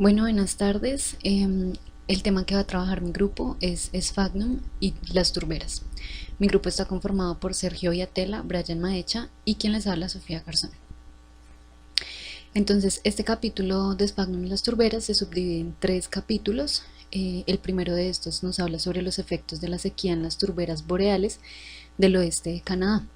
Bueno, buenas tardes. El tema que va a trabajar mi grupo es Sphagnum y las turberas. Mi grupo está conformado por Sergio Viatella, Brian Maecha y quien les habla, Sofía Garzón. Entonces, este capítulo de Sphagnum y las turberas se subdivide en 3 capítulos. El primero de estos nos habla sobre los efectos de la sequía en las turberas boreales del oeste de Canadá.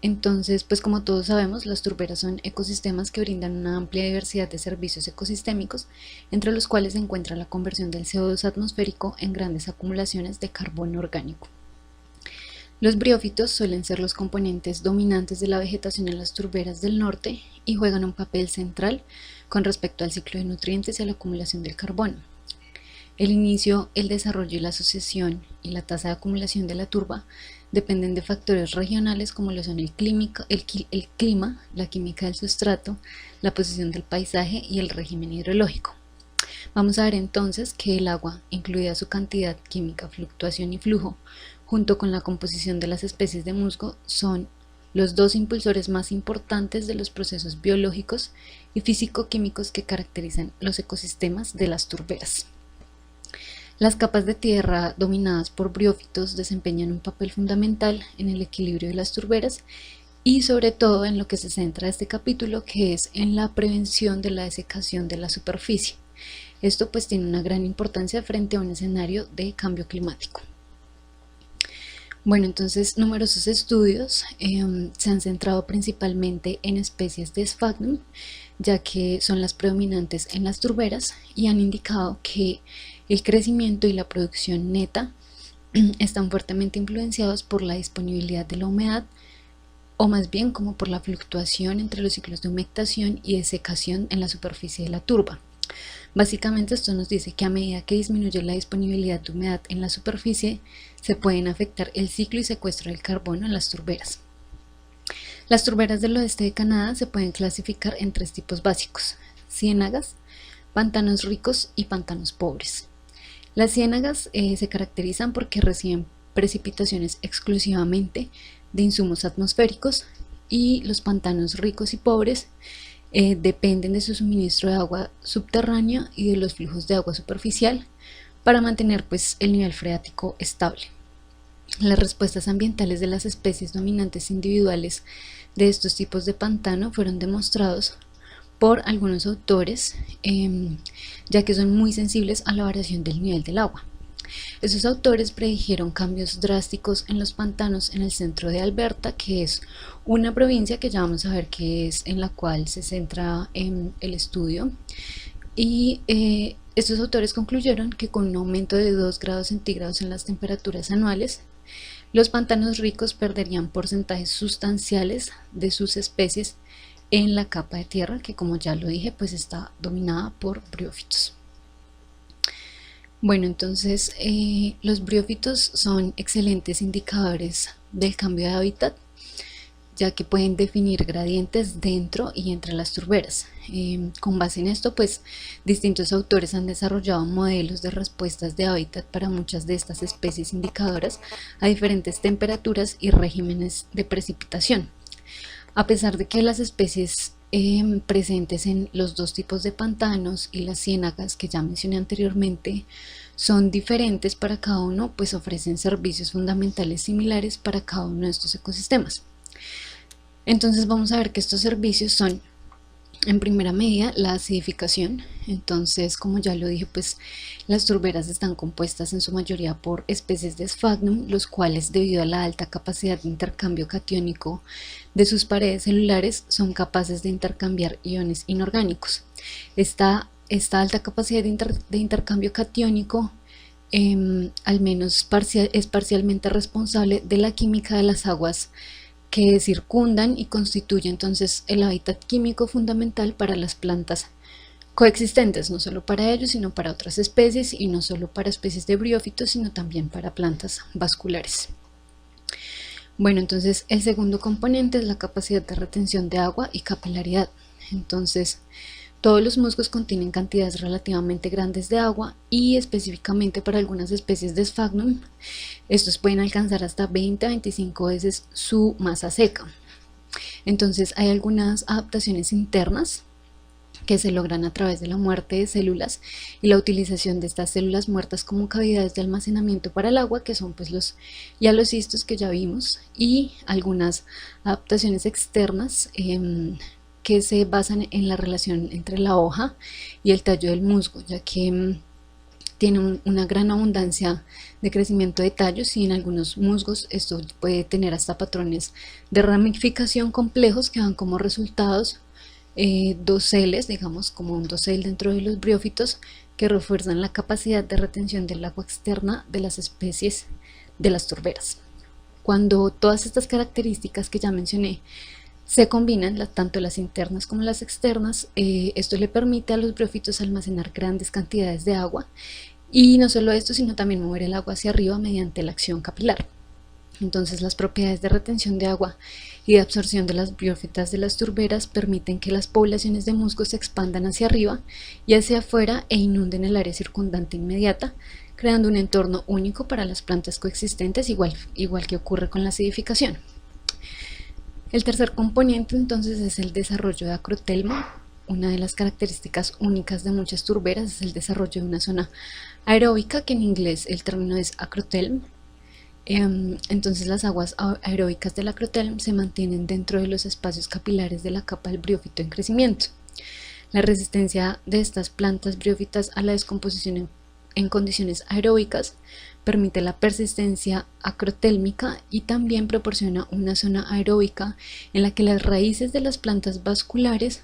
Entonces, pues como todos sabemos, las turberas son ecosistemas que brindan una amplia diversidad de servicios ecosistémicos, entre los cuales se encuentra la conversión del CO2 atmosférico en grandes acumulaciones de carbono orgánico. Los briófitos suelen ser los componentes dominantes de la vegetación en las turberas del norte y juegan un papel central con respecto al ciclo de nutrientes y a la acumulación del carbono. El inicio, el desarrollo y la asociación y la tasa de acumulación de la turba dependen de factores regionales como lo son el clima, la química del sustrato, la posición del paisaje y el régimen hidrológico. Vamos a ver entonces que el agua, incluida su cantidad química, fluctuación y flujo, junto con la composición de las especies de musgo, son los 2 impulsores más importantes de los procesos biológicos y físico-químicos que caracterizan los ecosistemas de las turberas. Las capas de tierra dominadas por briófitos desempeñan un papel fundamental en el equilibrio de las turberas y sobre todo en lo que se centra este capítulo, que es en la prevención de la desecación de la superficie. Esto pues tiene una gran importancia frente a un escenario de cambio climático. Bueno, entonces numerosos estudios se han centrado principalmente en especies de Sphagnum, ya que son las predominantes en las turberas, y han indicado que el crecimiento y la producción neta están fuertemente influenciados por la disponibilidad de la humedad, o más bien como por la fluctuación entre los ciclos de humectación y desecación en la superficie de la turba. Básicamente esto nos dice que a medida que disminuye la disponibilidad de humedad en la superficie, se pueden afectar el ciclo y secuestro del carbono en las turberas. Las turberas del oeste de Canadá se pueden clasificar en 3 tipos básicos: ciénagas, pantanos ricos y pantanos pobres. Las ciénagas se caracterizan porque reciben precipitaciones exclusivamente de insumos atmosféricos, y los pantanos ricos y pobres dependen de su suministro de agua subterránea y de los flujos de agua superficial para mantener pues el nivel freático estable. Las respuestas ambientales de las especies dominantes individuales de estos tipos de pantano fueron demostrados por algunos autores, ya que son muy sensibles a la variación del nivel del agua. Esos autores predijeron cambios drásticos en los pantanos en el centro de Alberta, que es una provincia que ya vamos a ver que es en la cual se centra el estudio, y estos autores concluyeron que con un aumento de 2 grados centígrados en las temperaturas anuales, los pantanos ricos perderían porcentajes sustanciales de sus especies en la capa de tierra, que como ya lo dije pues está dominada por briófitos. Bueno, entonces los briófitos son excelentes indicadores del cambio de hábitat, ya que pueden definir gradientes dentro y entre las turberas. Con base en esto, pues distintos autores han desarrollado modelos de respuestas de hábitat para muchas de estas especies indicadoras a diferentes temperaturas y regímenes de precipitación. A pesar de que las especies presentes en los 2 tipos de pantanos y las ciénagas que ya mencioné anteriormente son diferentes para cada uno, pues ofrecen servicios fundamentales similares para cada uno de estos ecosistemas. Entonces vamos a ver que estos servicios son, en primera medida, la acidificación. Entonces, como ya lo dije, pues las turberas están compuestas en su mayoría por especies de Sphagnum, los cuales, debido a la alta capacidad de intercambio catiónico de sus paredes celulares, son capaces de intercambiar iones inorgánicos. Esta alta capacidad de intercambio catiónico al menos es parcialmente responsable de la química de las aguas que circundan y constituye entonces el hábitat químico fundamental para las plantas coexistentes, no solo para ellos sino para otras especies, y no solo para especies de briófitos sino también para plantas vasculares. Bueno, entonces el segundo componente es la capacidad de retención de agua y capilaridad. Entonces todos los musgos contienen cantidades relativamente grandes de agua, y específicamente para algunas especies de Sphagnum estos pueden alcanzar hasta 20 a 25 veces su masa seca. Entonces hay algunas adaptaciones internas que se logran a través de la muerte de células y la utilización de estas células muertas como cavidades de almacenamiento para el agua, que son pues los hialocistos que ya vimos, y algunas adaptaciones externas que se basan en la relación entre la hoja y el tallo del musgo, ya que tiene una gran abundancia de crecimiento de tallos, y en algunos musgos esto puede tener hasta patrones de ramificación complejos que dan como resultados doseles, digamos como un dosel dentro de los briófitos, que refuerzan la capacidad de retención del agua externa de las especies de las turberas. Cuando todas estas características que ya mencioné se combinan, tanto las internas como las externas, esto le permite a los briófitos almacenar grandes cantidades de agua, y no solo esto, sino también mover el agua hacia arriba mediante la acción capilar. Entonces las propiedades de retención de agua y de absorción de las briófitas de las turberas permiten que las poblaciones de musgos se expandan hacia arriba y hacia afuera e inunden el área circundante inmediata, creando un entorno único para las plantas coexistentes, igual que ocurre con la acidificación. El tercer componente entonces es el desarrollo de acrotelmo. Una de las características únicas de muchas turberas es el desarrollo de una zona aeróbica, que en inglés el término es acrotelm. Entonces las aguas aeróbicas del acrotelm se mantienen dentro de los espacios capilares de la capa del briófito en crecimiento. La resistencia de estas plantas briófitas a la descomposición en condiciones aeróbicas permite la persistencia acrotélmica y también proporciona una zona aeróbica en la que las raíces de las plantas vasculares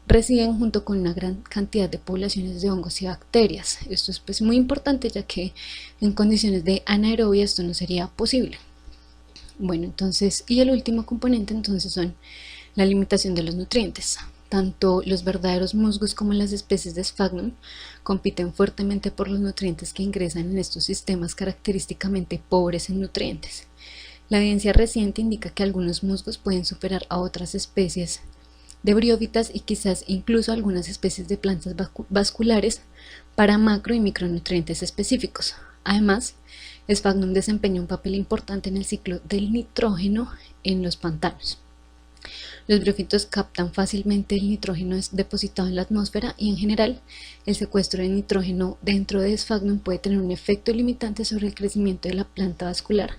residen junto con una gran cantidad de poblaciones de hongos y bacterias. Esto es pues muy importante, ya que en condiciones de anaerobia esto no sería posible. Bueno, entonces, y el último componente entonces son la limitación de los nutrientes. Tanto los verdaderos musgos como las especies de Sphagnum compiten fuertemente por los nutrientes que ingresan en estos sistemas característicamente pobres en nutrientes. La evidencia reciente indica que algunos musgos pueden superar a otras especies de briófitas y quizás incluso algunas especies de plantas vasculares para macro y micronutrientes específicos. Además, Sphagnum desempeña un papel importante en el ciclo del nitrógeno en los pantanos. Los briófitos captan fácilmente el nitrógeno depositado en la atmósfera, y en general el secuestro de nitrógeno dentro de Sphagnum puede tener un efecto limitante sobre el crecimiento de la planta vascular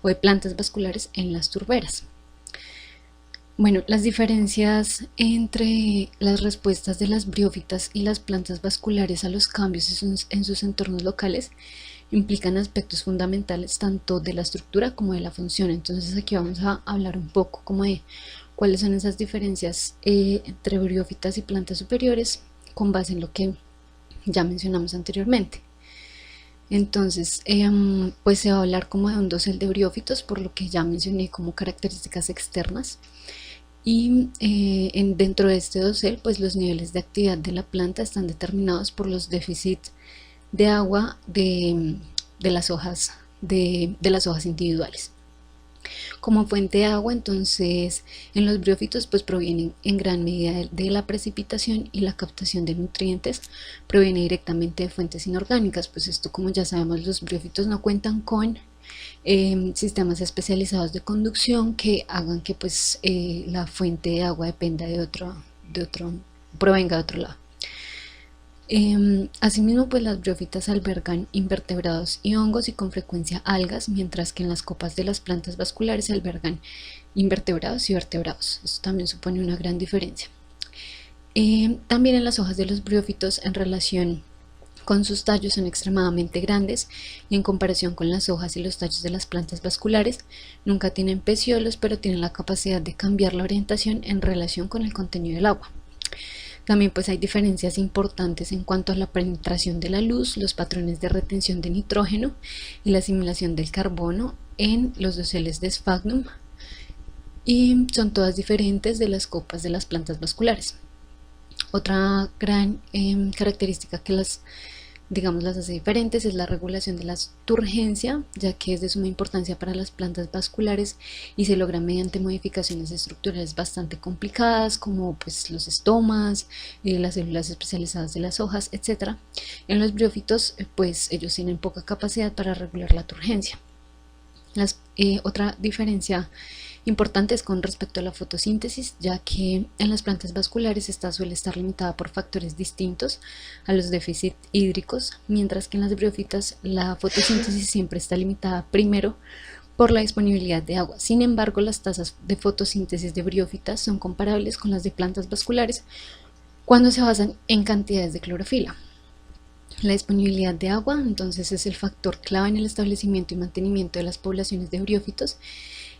o de plantas vasculares en las turberas. Bueno, las diferencias entre las respuestas de las briófitas y las plantas vasculares a los cambios en sus entornos locales implican aspectos fundamentales tanto de la estructura como de la función. Entonces aquí vamos a hablar un poco como de cuáles son esas diferencias entre briófitas y plantas superiores con base en lo que ya mencionamos anteriormente. Entonces, pues se va a hablar como de un dosel de briófitos, por lo que ya mencioné como características externas. Y dentro de este dosel, pues los niveles de actividad de la planta están determinados por los déficits de agua de las hojas individuales. Como fuente de agua, entonces, en los briófitos pues provienen en gran medida de la precipitación, y la captación de nutrientes proviene directamente de fuentes inorgánicas. Pues esto, como ya sabemos, los briófitos no cuentan con sistemas especializados de conducción que hagan que pues la fuente de agua dependa provenga de otro lado. Asimismo, pues las briófitas albergan invertebrados y hongos, y con frecuencia algas, mientras que en las copas de las plantas vasculares se albergan invertebrados y vertebrados. Esto también supone una gran diferencia. También en las hojas de los briófitos, en relación con sus tallos, son extremadamente grandes, y en comparación con las hojas y los tallos de las plantas vasculares nunca tienen pecíolos, pero tienen la capacidad de cambiar la orientación en relación con el contenido del agua. También pues hay diferencias importantes en cuanto a la penetración de la luz, los patrones de retención de nitrógeno y la asimilación del carbono en los doseles de Sphagnum, y son todas diferentes de las copas de las plantas vasculares. Otra gran característica que las hace diferentes es la regulación de la turgencia, ya que es de suma importancia para las plantas vasculares y se logra mediante modificaciones estructurales bastante complicadas, como pues los estomas, las células especializadas de las hojas, etc. En los briófitos pues ellos tienen poca capacidad para regular la turgencia. Otra diferencia importantes con respecto a la fotosíntesis, ya que en las plantas vasculares esta suele estar limitada por factores distintos a los déficits hídricos, mientras que en las briófitas la fotosíntesis siempre está limitada primero por la disponibilidad de agua. Sin embargo, las tasas de fotosíntesis de briófitas son comparables con las de plantas vasculares cuando se basan en cantidades de clorofila. La disponibilidad de agua, entonces, es el factor clave en el establecimiento y mantenimiento de las poblaciones de briófitos,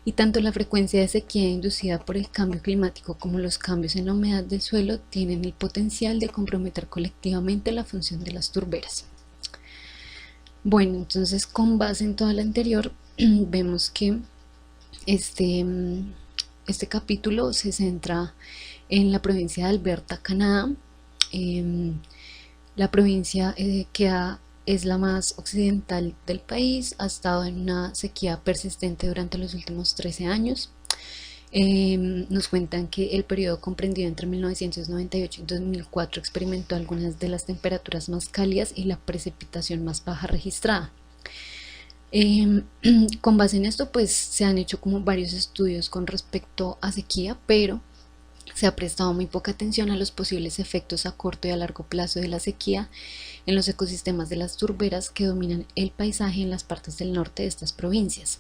y tanto la frecuencia de sequía inducida por el cambio climático como los cambios en la humedad del suelo tienen el potencial de comprometer colectivamente la función de las turberas. Bueno, entonces, con base en todo lo anterior, vemos que este capítulo se centra en la provincia de Alberta, Canadá. La provincia es la más occidental del país, ha estado en una sequía persistente durante los últimos 13 años. Nos cuentan que el periodo comprendido entre 1998 y 2004 experimentó algunas de las temperaturas más cálidas y la precipitación más baja registrada. Con base en esto, pues se han hecho como varios estudios con respecto a sequía, pero se ha prestado muy poca atención a los posibles efectos a corto y a largo plazo de la sequía en los ecosistemas de las turberas que dominan el paisaje en las partes del norte de estas provincias.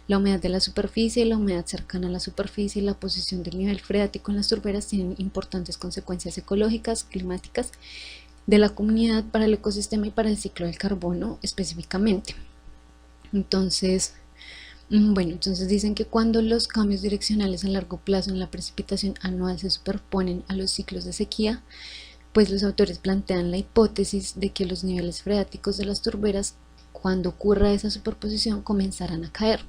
La humedad de la superficie, la humedad cercana a la superficie y la posición del nivel freático en las turberas tienen importantes consecuencias ecológicas, climáticas, de la comunidad, para el ecosistema y para el ciclo del carbono específicamente. Entonces, entonces dicen que cuando los cambios direccionales a largo plazo en la precipitación anual se superponen a los ciclos de sequía, pues los autores plantean la hipótesis de que los niveles freáticos de las turberas, cuando ocurra esa superposición, comenzarán a caer,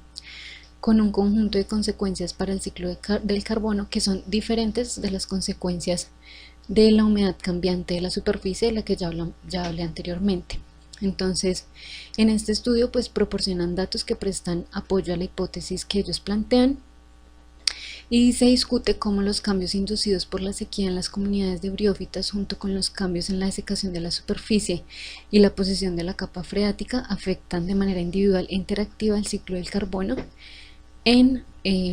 con un conjunto de consecuencias para el ciclo del carbono que son diferentes de las consecuencias de la humedad cambiante de la superficie, de la que ya hablé anteriormente. Entonces, en este estudio pues proporcionan datos que prestan apoyo a la hipótesis que ellos plantean, y se discute cómo los cambios inducidos por la sequía en las comunidades de briófitas, junto con los cambios en la desecación de la superficie y la posición de la capa freática, afectan de manera individual e interactiva el ciclo del carbono en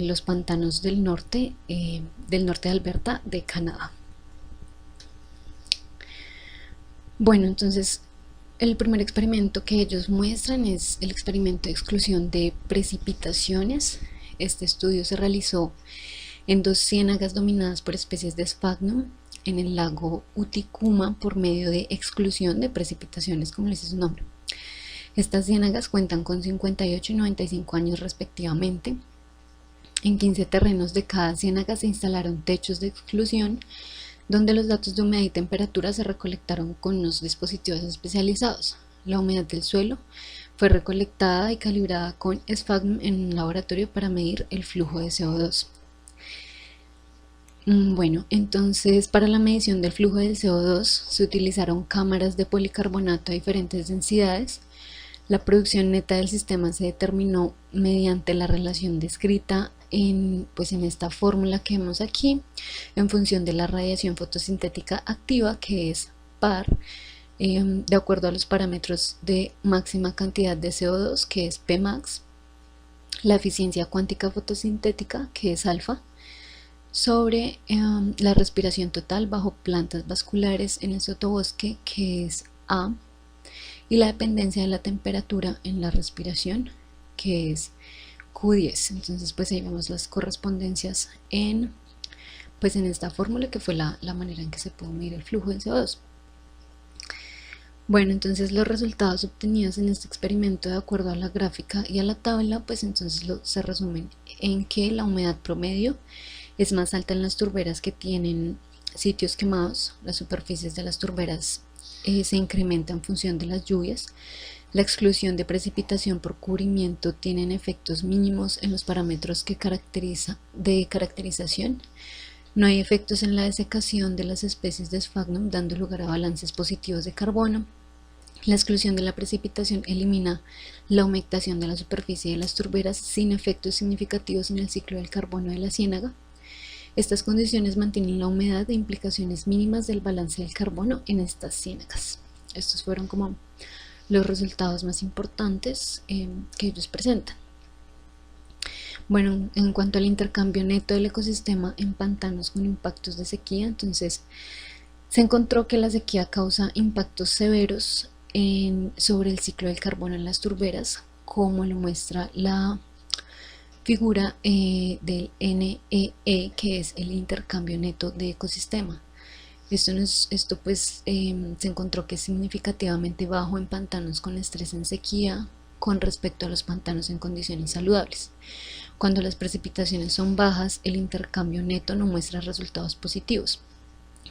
los pantanos del norte de Alberta, de Canadá. Bueno, entonces el primer experimento que ellos muestran es el experimento de exclusión de precipitaciones. Este estudio se realizó en 2 ciénagas dominadas por especies de Sphagnum en el lago Uticuma por medio de exclusión de precipitaciones, como dice su nombre. Estas ciénagas cuentan con 58 y 95 años respectivamente. En 15 terrenos de cada ciénaga se instalaron techos de exclusión, donde los datos de humedad y temperatura se recolectaron con unos dispositivos especializados. La humedad del suelo fue recolectada y calibrada con Sphagnum en un laboratorio para medir el flujo de CO2. Bueno, entonces para la medición del flujo del CO2 se utilizaron cámaras de policarbonato a diferentes densidades. La producción neta del sistema se determinó mediante la relación descrita en esta fórmula que vemos aquí, en función de la radiación fotosintética activa, que es par, de acuerdo a los parámetros de máxima cantidad de CO2, que es Pmax, la eficiencia cuántica fotosintética, que es alfa, sobre la respiración total bajo plantas vasculares en el sotobosque, que es A, y la dependencia de la temperatura en la respiración, que es Q10. Entonces pues ahí vemos las correspondencias en esta fórmula, que fue la manera en que se pudo medir el flujo del CO2. Bueno, entonces los resultados obtenidos en este experimento, de acuerdo a la gráfica y a la tabla, pues entonces se resumen en que la humedad promedio es más alta en las turberas que tienen sitios quemados. Las superficies de las turberas se incrementa en función de las lluvias. La exclusión de precipitación por cubrimiento tienen efectos mínimos en los parámetros de caracterización. No hay efectos en la desecación de las especies de Sphagnum, dando lugar a balances positivos de carbono. La exclusión de la precipitación elimina la humectación de la superficie de las turberas sin efectos significativos en el ciclo del carbono de la ciénaga. Estas condiciones mantienen la humedad e implicaciones mínimas del balance del carbono en estas ciénagas. Estos fueron como los resultados más importantes que ellos presentan. Bueno, en cuanto al intercambio neto del ecosistema en pantanos con impactos de sequía, entonces se encontró que la sequía causa impactos severos sobre el ciclo del carbono en las turberas, como lo muestra la figura del NEE, que es el intercambio neto de ecosistema. Esto pues se encontró que es significativamente bajo en pantanos con estrés en sequía con respecto a los pantanos en condiciones saludables. Cuando las precipitaciones son bajas, el intercambio neto no muestra resultados positivos.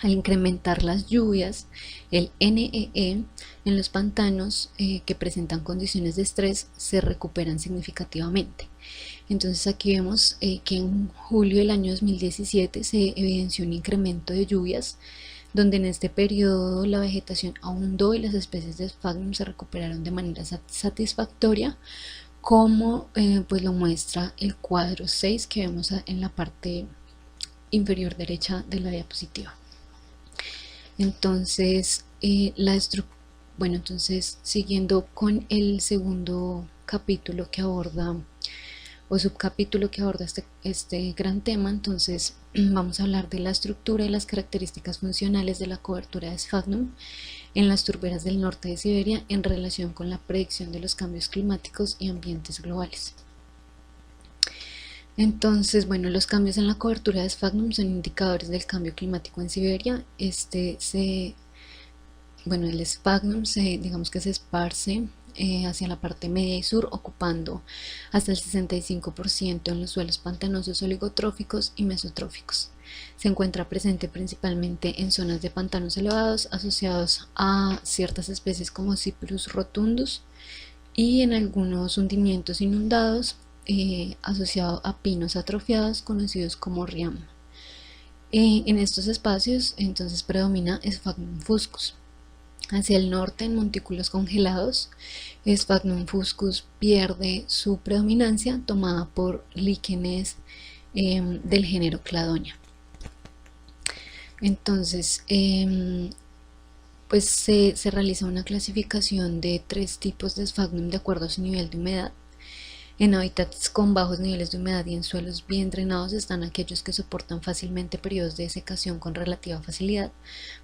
Al incrementar las lluvias, el NEE en los pantanos que presentan condiciones de estrés se recuperan significativamente. Entonces aquí vemos que en julio del año 2017 se evidenció un incremento de lluvias, donde en este periodo la vegetación abundó y las especies de Sphagnum se recuperaron de manera satisfactoria, como pues lo muestra el cuadro 6 que vemos en la parte inferior derecha de la diapositiva. Entonces, entonces siguiendo con el segundo capítulo que aborda o subcapítulo que aborda este gran tema, entonces vamos a hablar de la estructura y las características funcionales de la cobertura de Sphagnum en las turberas del norte de Siberia en relación con la predicción de los cambios climáticos y ambientes globales. Entonces, bueno, los cambios en la cobertura de Sphagnum son indicadores del cambio climático en Siberia. El Sphagnum digamos que se esparce hacia la parte media y sur, ocupando hasta el 65% en los suelos pantanosos oligotróficos y mesotróficos. Se encuentra presente principalmente en zonas de pantanos elevados asociados a ciertas especies como Cyperus rotundus y en algunos hundimientos inundados asociado a pinos atrofiados conocidos como riam. En estos espacios entonces predomina Sphagnum fuscus. Hacia el norte, en montículos congelados, Sphagnum fuscus pierde su predominancia, tomada por líquenes del género Cladonia. Entonces, pues se realiza una clasificación de 3 tipos de Sphagnum de acuerdo a su nivel de humedad. En hábitats con bajos niveles de humedad y en suelos bien drenados están aquellos que soportan fácilmente periodos de secación con relativa facilidad,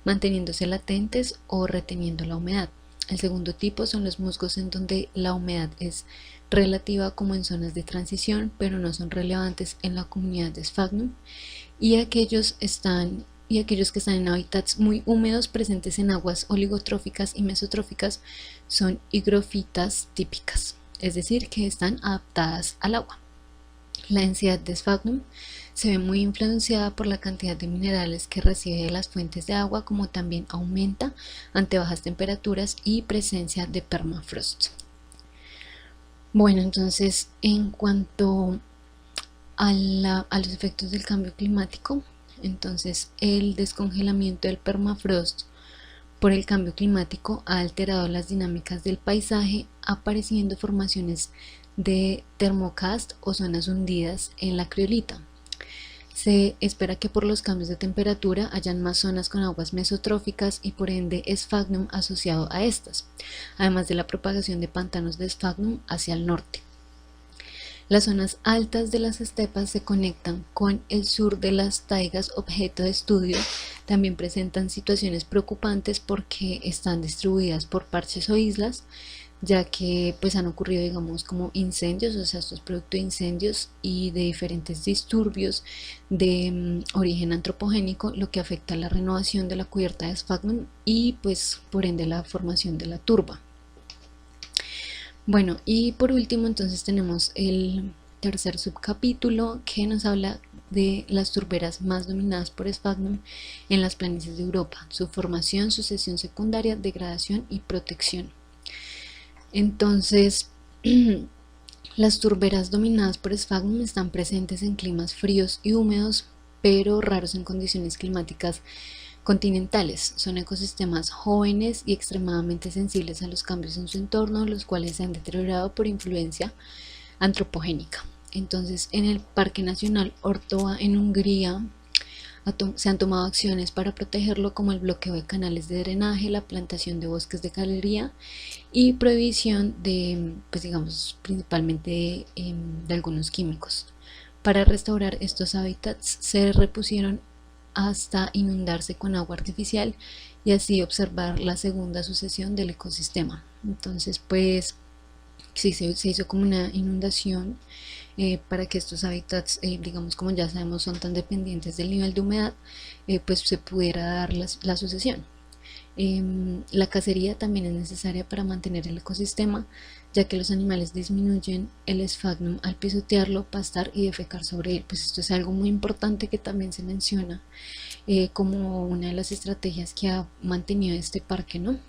manteniéndose latentes o reteniendo la humedad. El segundo tipo son los musgos en donde la humedad es relativa, como en zonas de transición, pero no son relevantes en la comunidad de Sphagnum, y aquellos que están en hábitats muy húmedos presentes en aguas oligotróficas y mesotróficas son higrofitas típicas, es decir, que están adaptadas al agua. La densidad de Sphagnum se ve muy influenciada por la cantidad de minerales que recibe de las fuentes de agua, como también aumenta ante bajas temperaturas y presencia de permafrost. Bueno, entonces en cuanto a los efectos del cambio climático, entonces el descongelamiento del permafrost por el cambio climático ha alterado las dinámicas del paisaje, apareciendo formaciones de termocast o zonas hundidas en la criolita. Se espera que por los cambios de temperatura hayan más zonas con aguas mesotróficas y por ende Sphagnum asociado a estas, además de la propagación de pantanos de Sphagnum hacia el norte. Las zonas altas de las estepas se conectan con el sur de las taigas objeto de estudio. También presentan situaciones preocupantes porque están distribuidas por parches o islas, ya que pues han ocurrido, digamos, como incendios, o sea, esto es producto de incendios y de diferentes disturbios de origen antropogénico, lo que afecta a la renovación de la cubierta de Sphagnum y pues por ende la formación de la turba. Bueno, y por último entonces tenemos el tercer subcapítulo que nos habla de las turberas más dominadas por Sphagnum en las planicies de Europa, su formación, sucesión secundaria, degradación y protección. Entonces, las turberas dominadas por Sphagnum están presentes en climas fríos y húmedos, pero raros en condiciones climáticas continentales. Son ecosistemas jóvenes y extremadamente sensibles a los cambios en su entorno, los cuales se han deteriorado por influencia antropogénica. Entonces, en el Parque Nacional Ortoa en Hungría se han tomado acciones para protegerlo, como el bloqueo de canales de drenaje, la plantación de bosques de galería y prohibición de, pues digamos, principalmente de algunos químicos. Para restaurar estos hábitats se repusieron hasta inundarse con agua artificial y así observar la segunda sucesión del ecosistema. Entonces pues sí, se hizo como una inundación para que estos hábitats, digamos, como ya sabemos, son tan dependientes del nivel de humedad, pues se pudiera dar la sucesión. La cacería también es necesaria para mantener el ecosistema, ya que los animales disminuyen el esfagnum al pisotearlo, pastar y defecar sobre él. Pues esto es algo muy importante que también se menciona como una de las estrategias que ha mantenido este parque, ¿no?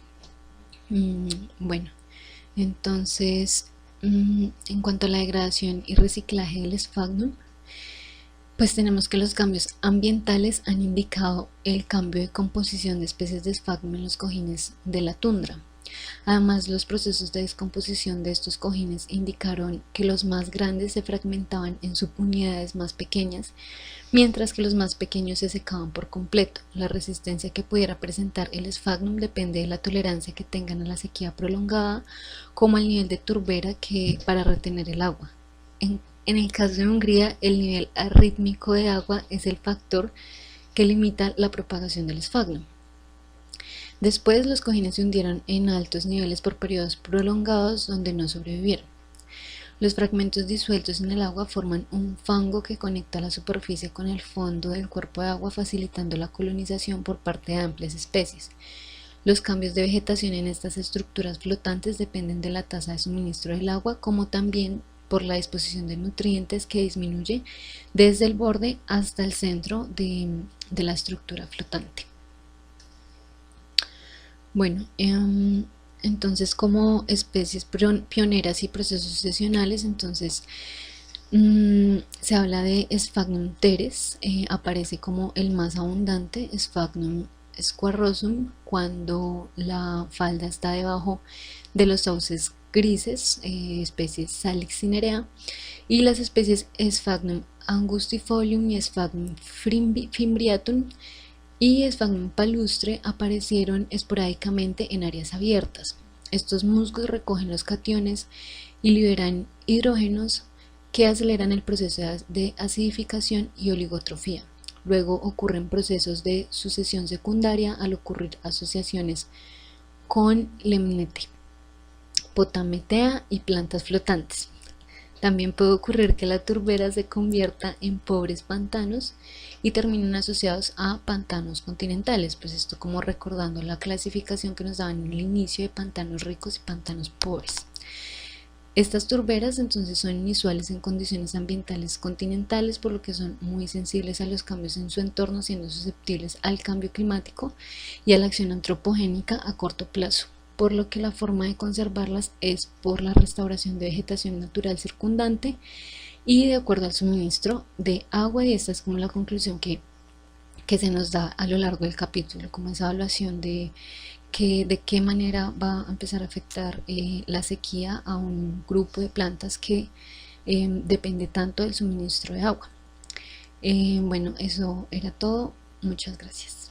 Bueno, entonces, en cuanto a la degradación y reciclaje del esfagnum, pues tenemos que los cambios ambientales han indicado el cambio de composición de especies de esfagnum en los cojines de la tundra. Además, los procesos de descomposición de estos cojines indicaron que los más grandes se fragmentaban en subunidades más pequeñas, mientras que los más pequeños se secaban por completo. La resistencia que pudiera presentar el esfagnum depende de la tolerancia que tengan a la sequía prolongada, como al nivel de turbera para retener el agua. En el caso de Hungría, el nivel arrítmico de agua es el factor que limita la propagación del esfagnum. Después, los cojines se hundieron en altos niveles por periodos prolongados donde no sobrevivieron. Los fragmentos disueltos en el agua forman un fango que conecta la superficie con el fondo del cuerpo de agua, facilitando la colonización por parte de amplias especies. Los cambios de vegetación en estas estructuras flotantes dependen de la tasa de suministro del agua, como también por la disposición de nutrientes que disminuye desde el borde hasta el centro de la estructura flotante. Bueno, entonces como especies pioneras y procesos sucesionales, entonces se habla de Sphagnum teres, aparece como el más abundante, Sphagnum squarrosum, cuando la falda está debajo de los sauces grises, especies Salix cinerea, y las especies Sphagnum angustifolium y Sphagnum fimbriatum y Sphagnum palustre aparecieron esporádicamente en áreas abiertas. Estos musgos recogen los cationes y liberan hidrógenos que aceleran el proceso de acidificación y oligotrofía. Luego ocurren procesos de sucesión secundaria al ocurrir asociaciones con lemnete, potametea y plantas flotantes. También puede ocurrir que la turbera se convierta en pobres pantanos y terminen asociados a pantanos continentales, pues esto como recordando la clasificación que nos daban en el inicio de pantanos ricos y pantanos pobres. Estas turberas entonces son inusuales en condiciones ambientales continentales, por lo que son muy sensibles a los cambios en su entorno, siendo susceptibles al cambio climático y a la acción antropogénica a corto plazo, por lo que la forma de conservarlas es por la restauración de vegetación natural circundante y de acuerdo al suministro de agua, y esta es como la conclusión que se nos da a lo largo del capítulo, como esa evaluación de qué manera va a empezar a afectar la sequía a un grupo de plantas que depende tanto del suministro de agua. Bueno, eso era todo. Muchas gracias.